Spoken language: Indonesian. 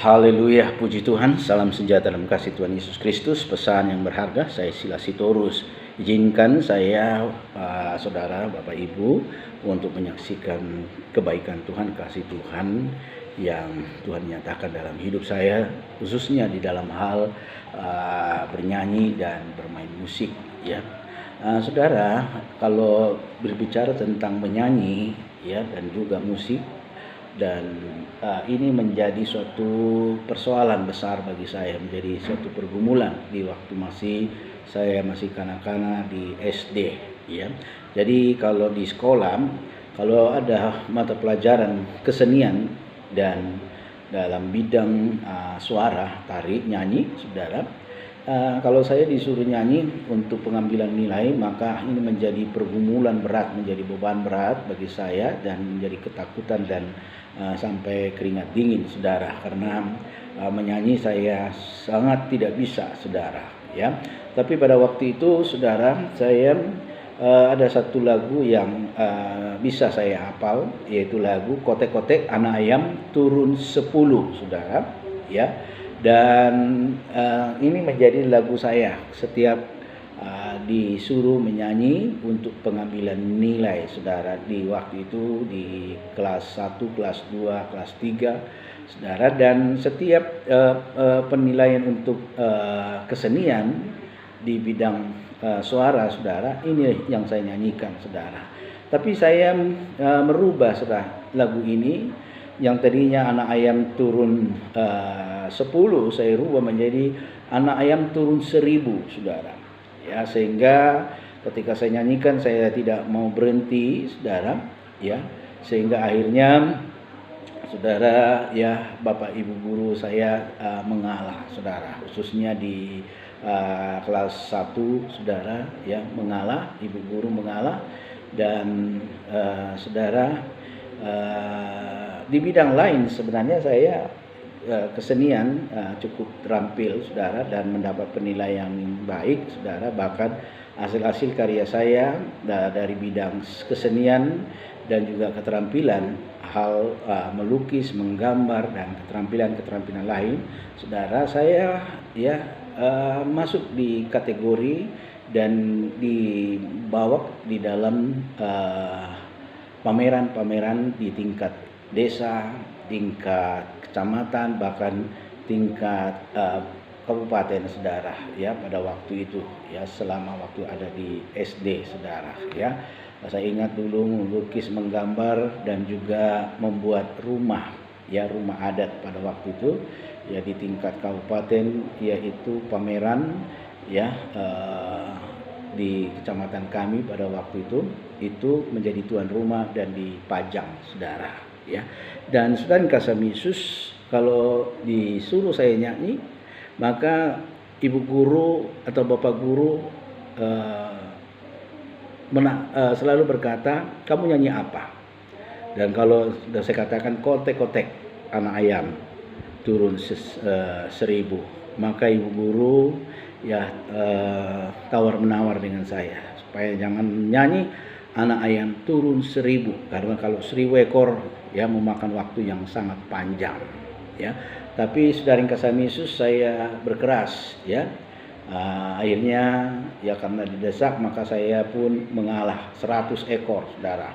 Haleluya, puji Tuhan, salam sejahtera dalam kasih Tuhan Yesus Kristus. Pesan yang berharga, saya Silasitorus. Izinkan saya, saudara, Bapak Ibu, untuk menyaksikan kebaikan Tuhan, kasih Tuhan yang Tuhan nyatakan dalam hidup saya, khususnya di dalam hal bernyanyi dan bermain musik. Ya, saudara, kalau berbicara tentang menyanyi, ya, dan juga musik, dan ini menjadi suatu persoalan besar bagi saya, menjadi suatu pergumulan di waktu saya masih kanak-kanak di SD, ya. Jadi kalau di sekolah, kalau ada mata pelajaran kesenian dan dalam bidang suara, tari, nyanyi, saudara, kalau saya disuruh nyanyi untuk pengambilan nilai, maka ini menjadi pergumulan berat, menjadi beban berat bagi saya, dan menjadi ketakutan dan sampai keringat dingin, saudara, karena menyanyi saya sangat tidak bisa, saudara, ya. Tapi pada waktu itu, saudara, saya ada satu lagu yang bisa saya hafal, yaitu lagu Kotek-kotek Anak Ayam Turun 10, saudara, ya. Dan ini menjadi lagu saya setiap disuruh menyanyi untuk pengambilan nilai, saudara, di waktu itu di kelas 1, kelas 2, kelas 3, saudara. Dan setiap penilaian untuk kesenian di bidang suara, saudara, ini yang saya nyanyikan, saudara. Tapi saya merubah, saudara, lagu ini yang tadinya anak ayam turun 10, saya rubah menjadi anak ayam turun 1000, saudara. Ya, sehingga ketika saya nyanyikan saya tidak mau berhenti, saudara, ya, sehingga akhirnya, saudara, ya, Bapak Ibu guru saya mengalah, saudara, khususnya di kelas 1, saudara, ya, mengalah, ibu guru mengalah. Dan saudara, di bidang lain sebenarnya saya kesenian cukup terampil, saudara, dan mendapat penilaian yang baik, saudara. Bahkan hasil-hasil karya saya dari bidang kesenian dan juga keterampilan hal melukis, menggambar, dan keterampilan lain, saudara, saya, ya, masuk di kategori dan dibawa di dalam pameran-pameran di tingkat desa, tingkat kecamatan, bahkan tingkat kabupaten, saudara, ya, pada waktu itu, ya, selama waktu ada di SD, saudara, ya. Saya ingat dulu melukis, menggambar, dan juga membuat rumah, ya, rumah adat pada waktu itu, ya, di tingkat kabupaten, yaitu pameran, ya, di kecamatan kami pada waktu itu menjadi tuan rumah dan dipajang, saudara, ya. Dan saudara kasih Yesus, kalau disuruh saya nyanyi, maka ibu guru atau bapak guru selalu berkata, kamu nyanyi apa? Dan kalau sudah saya katakan kotek-kotek anak ayam turun 1000, maka ibu guru, ya, tawar menawar dengan saya supaya jangan nyanyi anak ayam turun 1000, karena kalau 1000 ekor, ya, memakan waktu yang sangat panjang, ya. Tapi saudara yang kasih Yesus, saya berkeras, ya. Akhirnya, ya, karena didesak, maka saya pun mengalah 100 ekor, saudara.